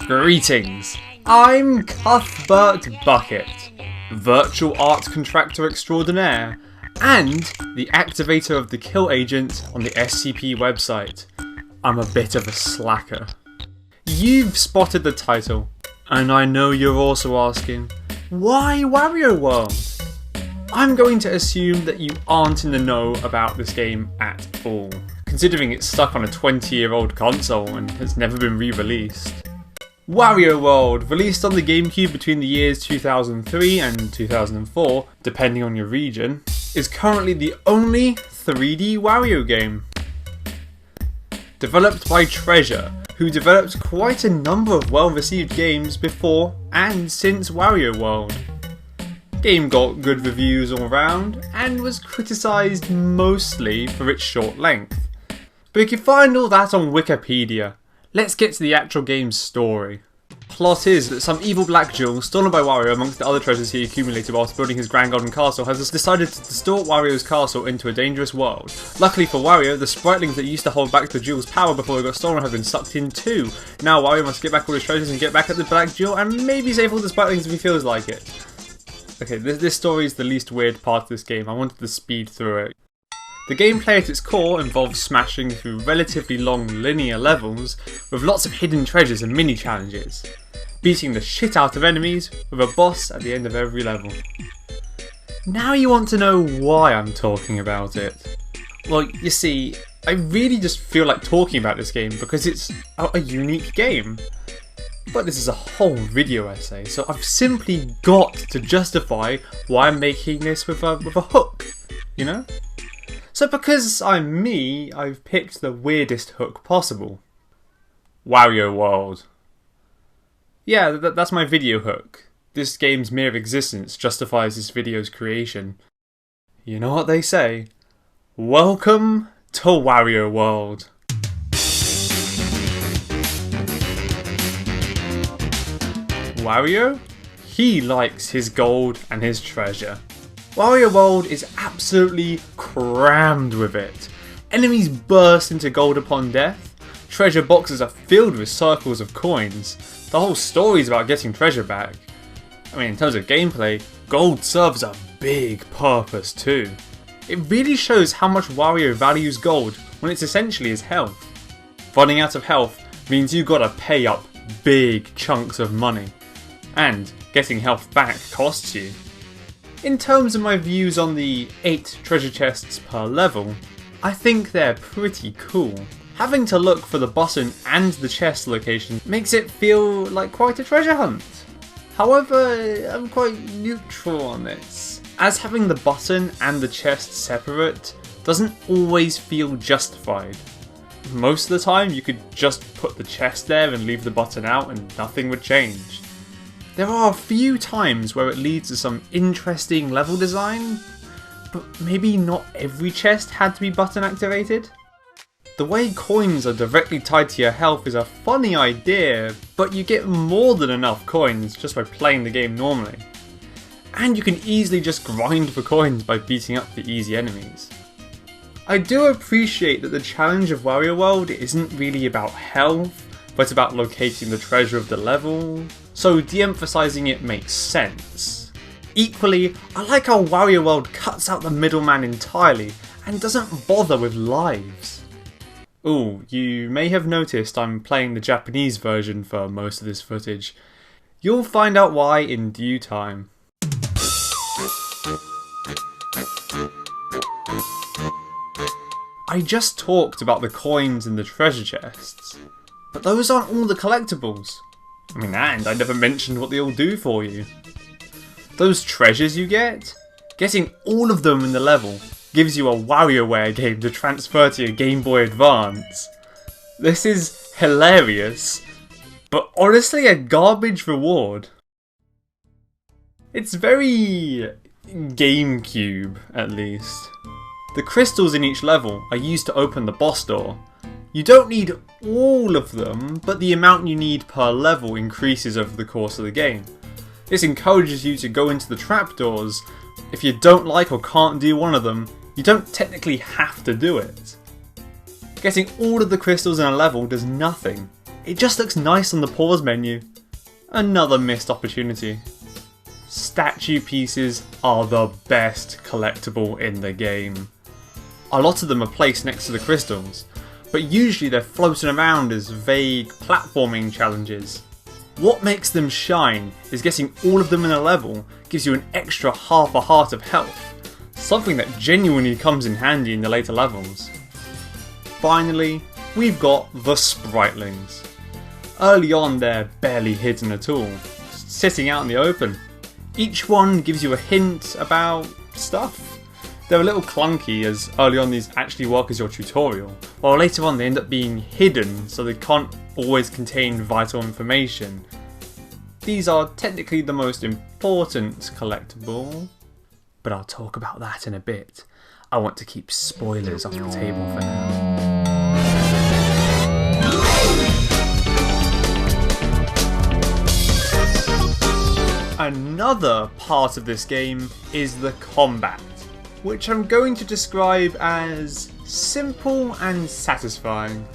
Greetings, I'm CuthBucket, virtual art contractor extraordinaire, and the activator of the kill agent on the SCP website. I'm a bit of a slacker. You've spotted the title, and I know you're also asking, why Wario World? I'm going to assume that you aren't in the know about this game at all, considering it's stuck on a 20-year-old console and has never been re-released. Wario World, released on the Gamecube between the years 2003 and 2004, depending on your region, is currently the only 3D Wario game. Developed by Treasure, who developed quite a number of well-received games before and since Wario World. Game got good reviews all around and was criticised mostly for its short length. But you can find all that on Wikipedia. Let's get to the actual game's story. Plot is that some evil black jewel, stolen by Wario amongst the other treasures he accumulated whilst building his grand golden castle, has decided to distort Wario's castle into a dangerous world. Luckily for Wario, the spritlings that used to hold back the jewel's power before it got stolen have been sucked in too. Now Wario must get back all his treasures and get back at the black jewel and maybe save all the spritlings if he feels like it. Okay, this story is the least weird part of this game. I wanted to speed through it. The gameplay at its core involves smashing through relatively long linear levels with lots of hidden treasures and mini challenges, beating the shit out of enemies with a boss at the end of every level. Now you want to know why I'm talking about it. Well, you see, I really just feel like talking about this game because it's a unique game. But this is a whole video essay, so I've simply got to justify why I'm making this with a hook, you know? So because I'm me, I've picked the weirdest hook possible. Wario World. Yeah, that's my video hook. This game's mere existence justifies this video's creation. You know what they say? Welcome to Wario World. Wario? He likes his gold and his treasure. Wario World is absolutely crammed with it. Enemies burst into gold upon death. Treasure boxes are filled with circles of coins. The whole story is about getting treasure back. I mean, in terms of gameplay, gold serves a big purpose too. It really shows how much Wario values gold when it's essentially his health. Running out of health means you gotta pay up big chunks of money. And getting health back costs you. In terms of my views on the 8 treasure chests per level, I think they're pretty cool. Having to look for the button and the chest location makes it feel like quite a treasure hunt. However, I'm quite neutral on this, as having the button and the chest separate doesn't always feel justified. Most of the time you could just put the chest there and leave the button out and nothing would change. There are a few times where it leads to some interesting level design, but maybe not every chest had to be button activated. The way coins are directly tied to your health is a funny idea, but you get more than enough coins just by playing the game normally. And you can easily just grind for coins by beating up the easy enemies. I do appreciate that the challenge of Wario World isn't really about health, but about locating the treasure of the level, so de-emphasizing it makes sense. Equally, I like how Wario World cuts out the middleman entirely and doesn't bother with lives. Ooh, you may have noticed I'm playing the Japanese version for most of this footage. You'll find out why in due time. I just talked about the coins in the treasure chests, but those aren't all the collectibles. I mean, and I never mentioned what they all do for you. Those treasures you get? Getting all of them in the level gives you a WarioWare game to transfer to your Game Boy Advance. This is hilarious, but honestly a garbage reward. It's very Gamecube, at least. The crystals in each level are used to open the boss door. You don't need all of them, but the amount you need per level increases over the course of the game. This encourages you to go into the trapdoors. If you don't like or can't do one of them, you don't technically have to do it. Getting all of the crystals in a level does nothing. It just looks nice on the pause menu. Another missed opportunity. Statue pieces are the best collectible in the game. A lot of them are placed next to the crystals, but usually they're floating around as vague platforming challenges. What makes them shine is getting all of them in a level gives you an extra half a heart of health, something that genuinely comes in handy in the later levels. Finally, we've got the Spritelings. Early on they're barely hidden at all, sitting out in the open. Each one gives you a hint about stuff. They're a little clunky as early on these actually work as your tutorial, while later on they end up being hidden so they can't always contain vital information. These are technically the most important collectible, but I'll talk about that in a bit. I want to keep spoilers off the table for now. Another part of this game is the combat, which I'm going to describe as simple and satisfying.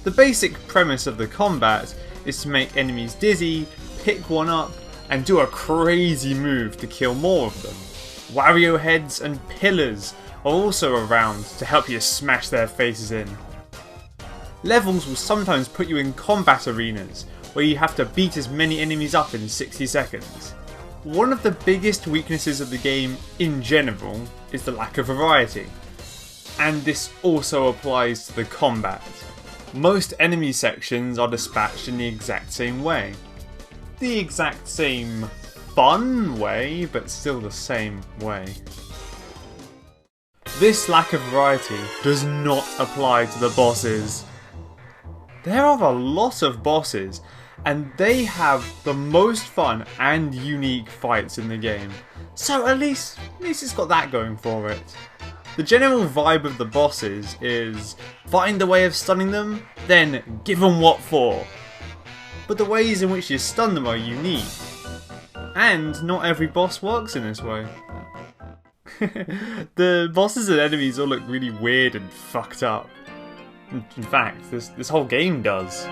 The basic premise of the combat is to make enemies dizzy, pick one up, and do a crazy move to kill more of them. Wario heads and pillars are also around to help you smash their faces in. Levels will sometimes put you in combat arenas where you have to beat as many enemies up in 60 seconds. One of the biggest weaknesses of the game in general is the lack of variety, and this also applies to the combat. Most enemy sections are dispatched in the exact same way. The exact same fun way, but still the same way. This lack of variety does not apply to the bosses. There are a lot of bosses, and they have the most fun and unique fights in the game. So at least it's got that going for it. The general vibe of the bosses is find a way of stunning them, then give them what for. But the ways in which you stun them are unique. And not every boss works in this way. The bosses and enemies all look really weird and fucked up. In fact, this whole game does.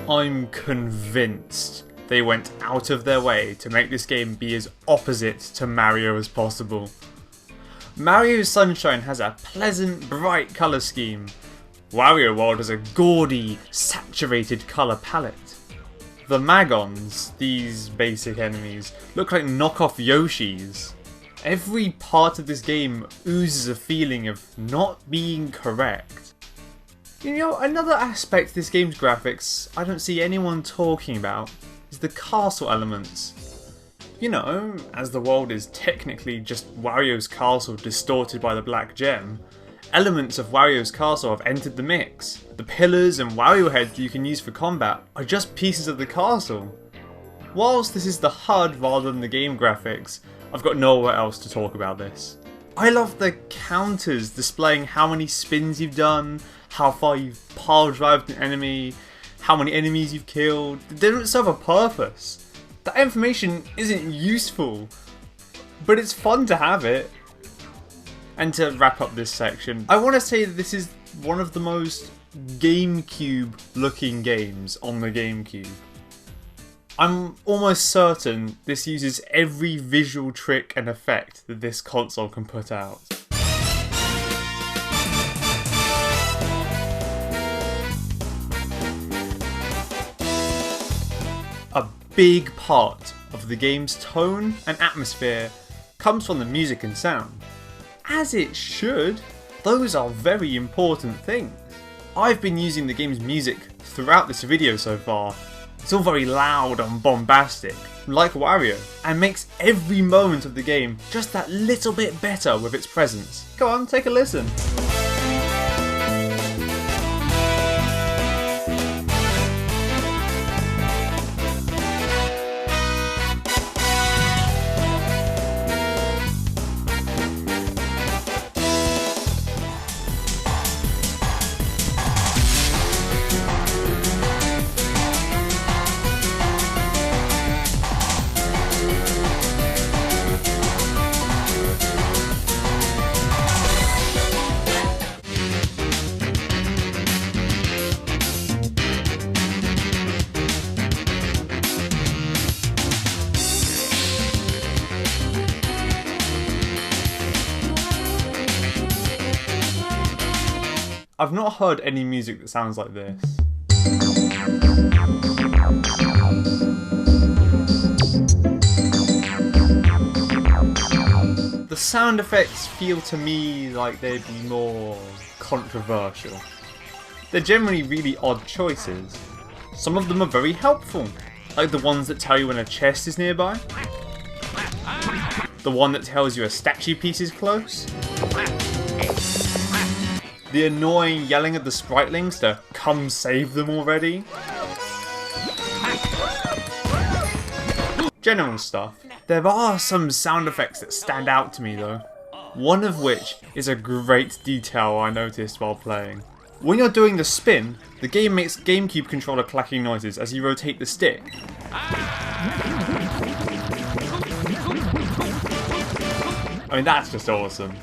I'm convinced they went out of their way to make this game be as opposite to Mario as possible. Mario Sunshine has a pleasant, bright colour scheme. Wario World has a gaudy, saturated colour palette. The Magons, these basic enemies, look like knockoff Yoshis. Every part of this game oozes a feeling of not being correct. You know, another aspect of this game's graphics I don't see anyone talking about is the castle elements. You know, as the world is technically just Wario's castle distorted by the black gem, elements of Wario's castle have entered the mix. The pillars and Wario heads you can use for combat are just pieces of the castle. Whilst this is the HUD rather than the game graphics, I've got nowhere else to talk about this. I love the counters displaying how many spins you've done, how far you've pile drived an enemy, how many enemies you've killed. They don't serve a purpose. That information isn't useful, but it's fun to have it. And to wrap up this section, I want to say that this is one of the most GameCube looking games on the GameCube. I'm almost certain this uses every visual trick and effect that this console can put out. A big part of the game's tone and atmosphere comes from the music and sound. As it should. Those are very important things. I've been using the game's music throughout this video so far. It's all very loud and bombastic, like Wario, and makes every moment of the game just that little bit better with its presence. Go on, take a listen. I've not heard any music that sounds like this. The sound effects feel to me like they'd be more controversial. They're generally really odd choices. Some of them are very helpful, like the ones that tell you when a chest is nearby. The one that tells you a statue piece is close. The annoying yelling at the spritlings to come save them already. General stuff. There are some sound effects that stand out to me though. One of which is a great detail I noticed while playing. When you're doing the spin, the game makes GameCube controller clacking noises as you rotate the stick. I mean, that's just awesome.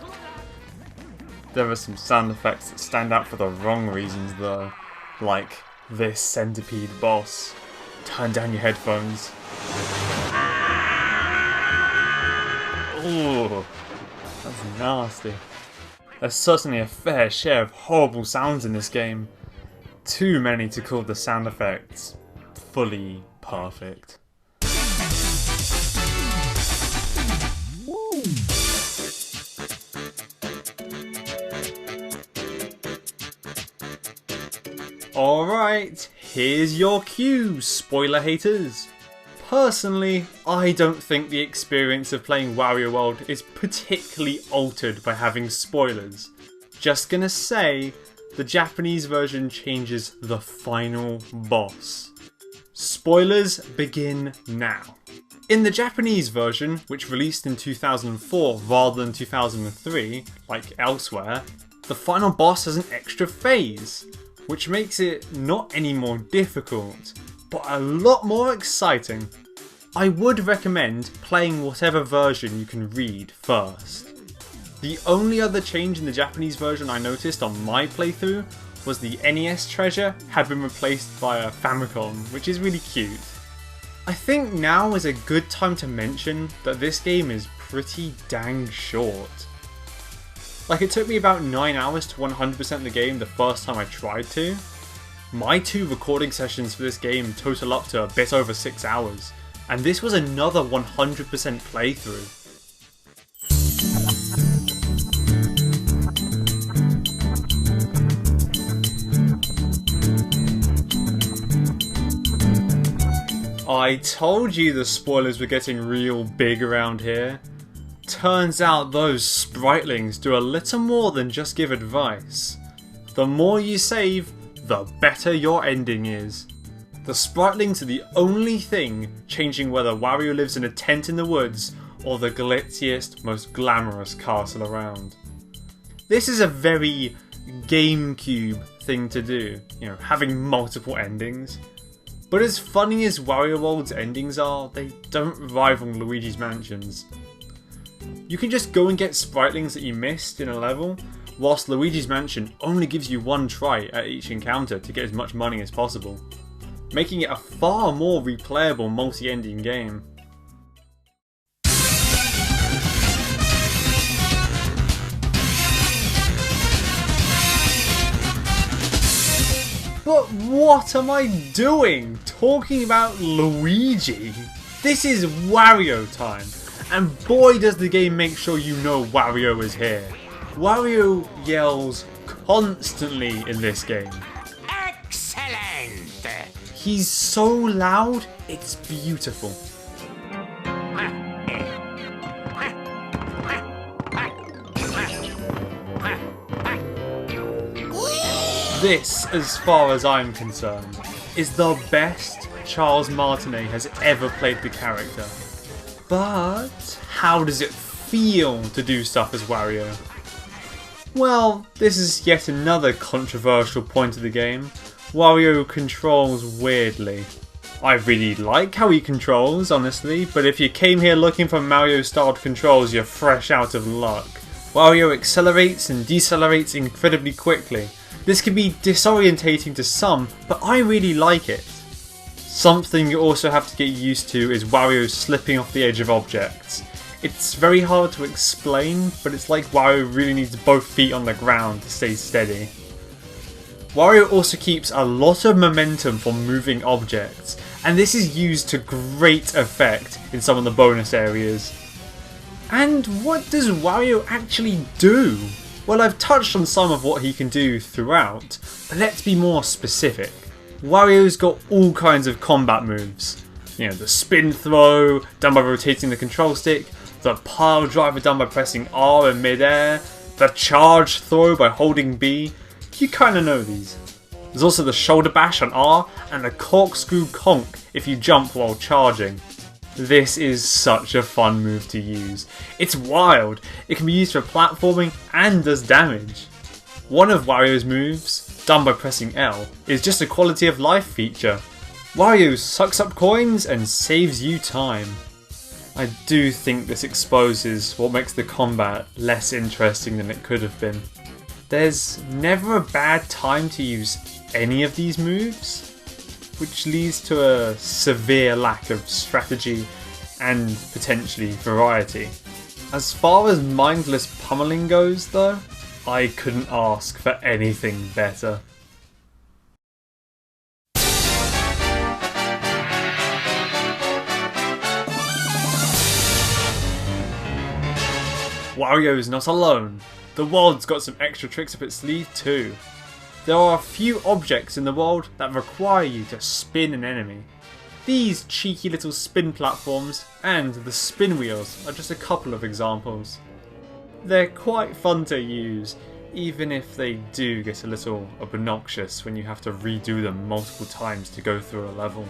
There are some sound effects that stand out for the wrong reasons though. Like this centipede boss. Turn down your headphones. Ooh, that's nasty. There's certainly a fair share of horrible sounds in this game. Too many to call the sound effects fully perfect. Alright, here's your cue, spoiler haters. Personally, I don't think the experience of playing Wario World is particularly altered by having spoilers. Just gonna say, the Japanese version changes the final boss. Spoilers begin now. In the Japanese version, which released in 2004 rather than 2003, like elsewhere, the final boss has an extra phase, which makes it not any more difficult, but a lot more exciting. I would recommend playing whatever version you can read first. The only other change in the Japanese version I noticed on my playthrough was the NES treasure had been replaced by a Famicom, which is really cute. I think now is a good time to mention that this game is pretty dang short. Like, it took me about 9 hours to 100% the game the first time I tried to. My 2 recording sessions for this game total up to a bit over 6 hours, and this was another 100% playthrough. I told you the spoilers were getting real big around here. Turns out those spritlings do a little more than just give advice. The more you save, the better your ending is. The spritlings are the only thing changing whether Wario lives in a tent in the woods or the glitziest, most glamorous castle around. This is a very GameCube thing to do, you know, having multiple endings. But as funny as Wario World's endings are, they don't rival Luigi's Mansion's. You can just go and get spritlings that you missed in a level, whilst Luigi's Mansion only gives you one try at each encounter to get as much money as possible, making it a far more replayable multi-ending game. But what am I doing talking about Luigi? This is Wario time, and boy does the game make sure you know Wario is here. Wario yells constantly in this game. Excellent! He's so loud, it's beautiful. This, as far as I'm concerned, is the best Charles Martinet has ever played the character. But how does it feel to do stuff as Wario? Well, this is yet another controversial point of the game. Wario controls weirdly. I really like how he controls, honestly, but if you came here looking for Mario-styled controls, you're fresh out of luck. Wario accelerates and decelerates incredibly quickly. This can be disorientating to some, but I really like it. Something you also have to get used to is Wario slipping off the edge of objects. It's very hard to explain, but it's like Wario really needs both feet on the ground to stay steady. Wario also keeps a lot of momentum from moving objects, and this is used to great effect in some of the bonus areas. And what does Wario actually do? Well, I've touched on some of what he can do throughout, but let's be more specific. Wario's got all kinds of combat moves. You know, the spin throw, done by rotating the control stick, the pile driver done by pressing R in mid-air, the charge throw by holding B. You kinda know these. There's also the shoulder bash on R, and the corkscrew conk if you jump while charging. This is such a fun move to use. It's wild, it can be used for platforming and does damage. One of Wario's moves, done by pressing L, is just a quality of life feature. Wario sucks up coins and saves you time. I do think this exposes what makes the combat less interesting than it could have been. There's never a bad time to use any of these moves, which leads to a severe lack of strategy and potentially variety. As far as mindless pummeling goes though, I couldn't ask for anything better. Wario is not alone. The world's got some extra tricks up its sleeve too. There are a few objects in the world that require you to spin an enemy. These cheeky little spin platforms and the spin wheels are just a couple of examples. They're quite fun to use, even if they do get a little obnoxious when you have to redo them multiple times to go through a level.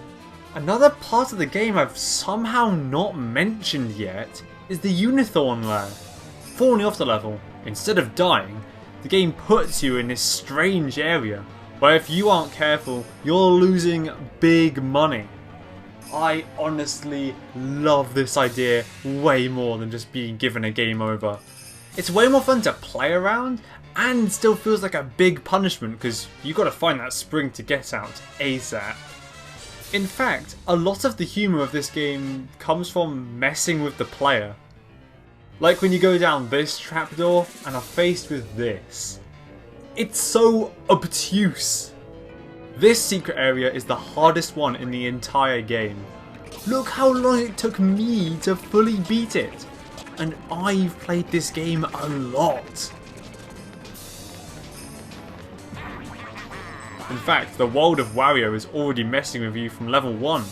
Another part of the game I've somehow not mentioned yet is the Unithorn lair. Falling off the level, instead of dying, the game puts you in this strange area where if you aren't careful, you're losing big money. I honestly love this idea way more than just being given a game over. It's way more fun to play around and still feels like a big punishment because you gotta find that spring to get out ASAP. In fact, a lot of the humour of this game comes from messing with the player. Like when you go down this trapdoor and are faced with this. It's so obtuse. This secret area is the hardest one in the entire game. Look how long it took me to fully beat it. And I've played this game a lot. In fact, the world of Wario is already messing with you from level 1.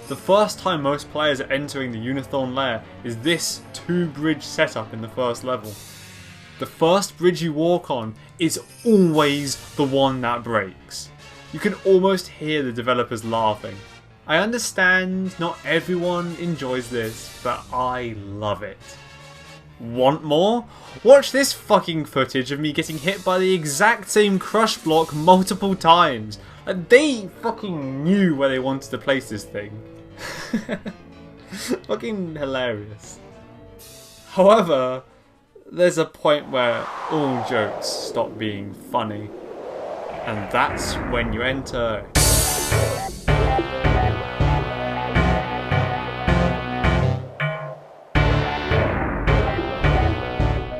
The first time most players are entering the Unithorn lair is this 2-bridge setup in the first level. The first bridge you walk on is always the one that breaks. You can almost hear the developers laughing. I understand not everyone enjoys this, but I love it. Want more? Watch this fucking footage of me getting hit by the exact same crush block multiple times. They fucking knew where they wanted to place this thing. Fucking hilarious. However, there's a point where all jokes stop being funny, and that's when you enter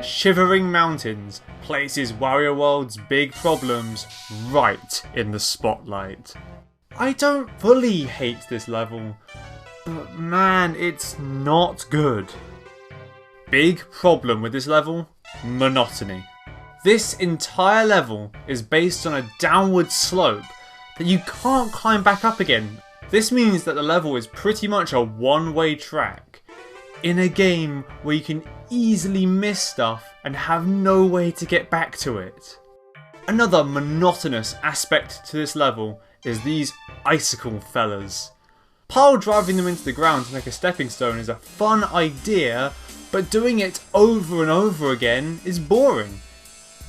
Shivering Mountains places Wario World's big problems right in the spotlight. I don't fully hate this level, but man, it's not good. Big problem with this level? Monotony. This entire level is based on a downward slope that you can't climb back up again. This means that the level is pretty much a one-way track in a game where you can easily miss stuff and have no way to get back to it. Another monotonous aspect to this level is these icicle fellas. Pile driving them into the ground to make a stepping stone is a fun idea, but doing it over and over again is boring.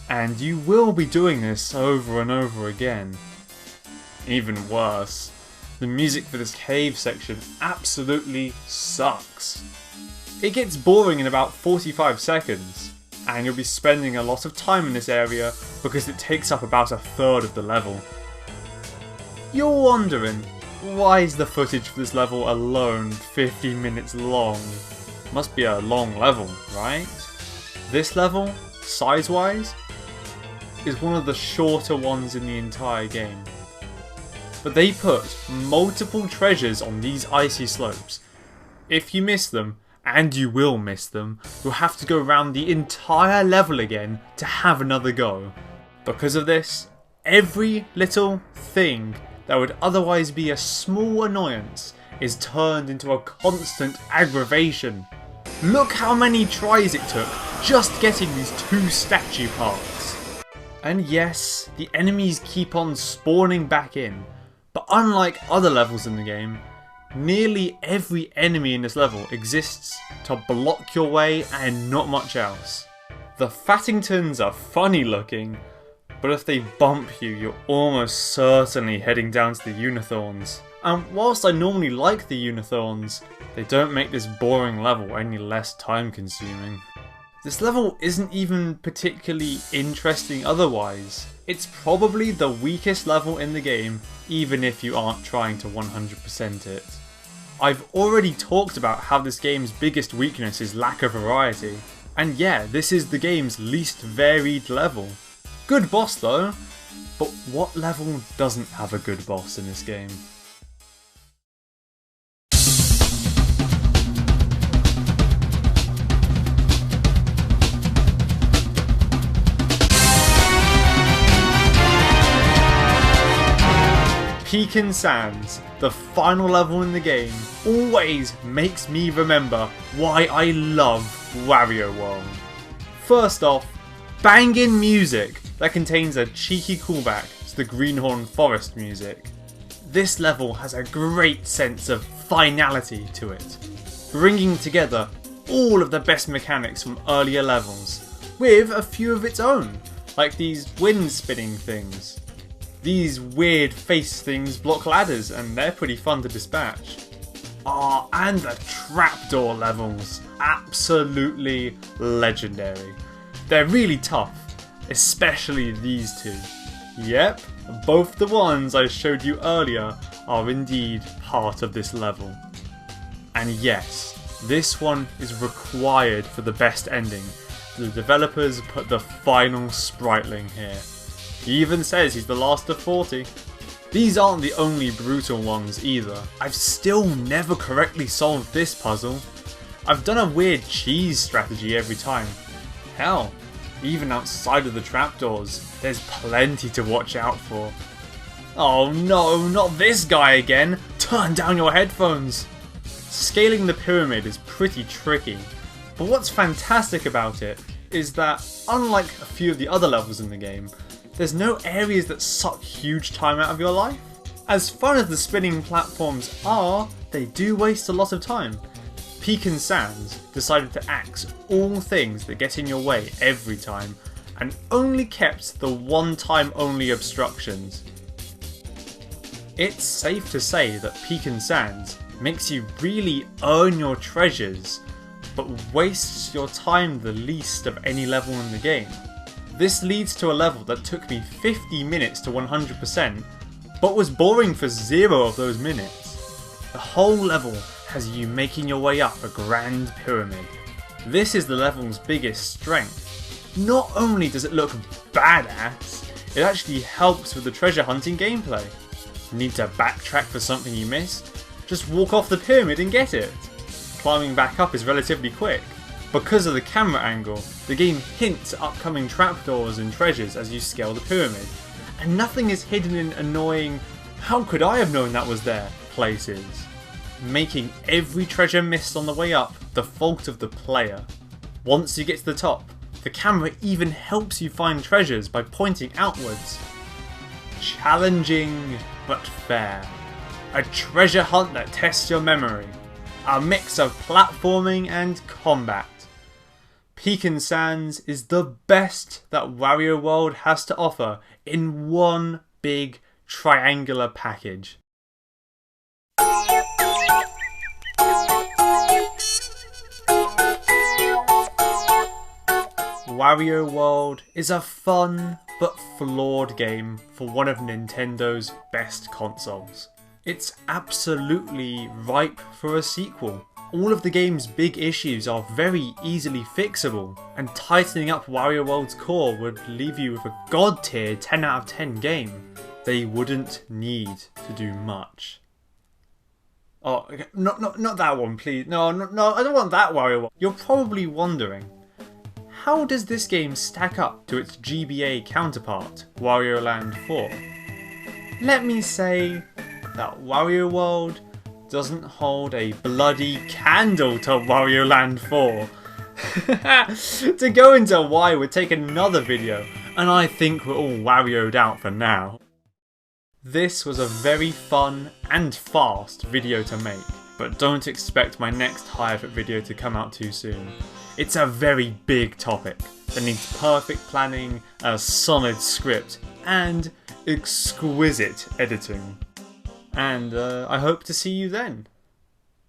And you will be doing this over and over again. Even worse, the music for this cave section absolutely sucks. It gets boring in about 45 seconds, and you'll be spending a lot of time in this area because it takes up about a third of the level. You're wondering, why is the footage for this level alone 50 minutes long? Must be a long level, right? This level, size-wise, is one of the shorter ones in the entire game. But they put multiple treasures on these icy slopes. If you miss them, and you will miss them, you'll have to go around the entire level again to have another go. Because of this, every little thing that would otherwise be a small annoyance is turned into a constant aggravation. Look how many tries it took just getting these 2 statue parts. And yes, the enemies keep on spawning back in, but unlike other levels in the game, nearly every enemy in this level exists to block your way and not much else. The Fattingtons are funny looking, but if they bump you, you're almost certainly heading down to the Unithorns. And whilst I normally like the Unithorns, they don't make this boring level any less time consuming. This level isn't even particularly interesting otherwise. It's probably the weakest level in the game, even if you aren't trying to 100% it. I've already talked about how this game's biggest weakness is lack of variety, and yeah, this is the game's least varied level. Good boss though, but what level doesn't have a good boss in this game? Pecan Sands, the final level in the game, always makes me remember why I love Wario World. First off, banging music that contains a cheeky callback to the Greenhorn Forest music. This level has a great sense of finality to it, bringing together all of the best mechanics from earlier levels, with a few of its own, like these wind spinning things. These weird face things block ladders and they're pretty fun to dispatch. And the trapdoor levels, absolutely legendary. They're really tough, especially these 2. Yep, both the ones I showed you earlier are indeed part of this level. And yes, this one is required for the best ending. The developers put the final spriteling here. He even says he's the last of 40. These aren't the only brutal ones either. I've still never correctly solved this puzzle. I've done a weird cheese strategy every time. Hell, even outside of the trapdoors, there's plenty to watch out for. Oh no, not this guy again! Turn down your headphones! Scaling the pyramid is pretty tricky, but what's fantastic about it is that, unlike a few of the other levels in the game, there's no areas that suck huge time out of your life. As fun as the spinning platforms are, they do waste a lot of time. Pecan Sands decided to axe all things that get in your way every time, and only kept the one-time only obstructions. It's safe to say that Pecan Sands makes you really earn your treasures, but wastes your time the least of any level in the game. This leads to a level that took me 50 minutes to 100%, but was boring for 0 of those minutes. The whole level has you making your way up a grand pyramid. This is the level's biggest strength. Not only does it look badass, it actually helps with the treasure hunting gameplay. Need to backtrack for something you missed? Just walk off the pyramid and get it. Climbing back up is relatively quick. Because of the camera angle, the game hints at upcoming trapdoors and treasures as you scale the pyramid, and nothing is hidden in annoying "how could I have known that was there" places, making every treasure missed on the way up the fault of the player. Once you get to the top, the camera even helps you find treasures by pointing outwards. Challenging but fair. A treasure hunt that tests your memory. A mix of platforming and combat. Pecan Sands is the best that Wario World has to offer in one big triangular package. Wario World is a fun but flawed game for one of Nintendo's best consoles. It's absolutely ripe for a sequel. All of the game's big issues are very easily fixable, and tightening up Wario World's core would leave you with a god tier 10 out of 10 game. They wouldn't need to do much. Oh, okay. Not that one, please. No, I don't want that Wario World. You're probably wondering, how does this game stack up to its GBA counterpart, Wario Land 4? Let me say that Wario World doesn't hold a bloody candle to Wario Land 4. To go into why would take another video, and I think we're all Wario'd out for now. This was a very fun and fast video to make, but don't expect my next high effort video to come out too soon. It's a very big topic that needs perfect planning, a solid script, and exquisite editing. And I hope to see you then.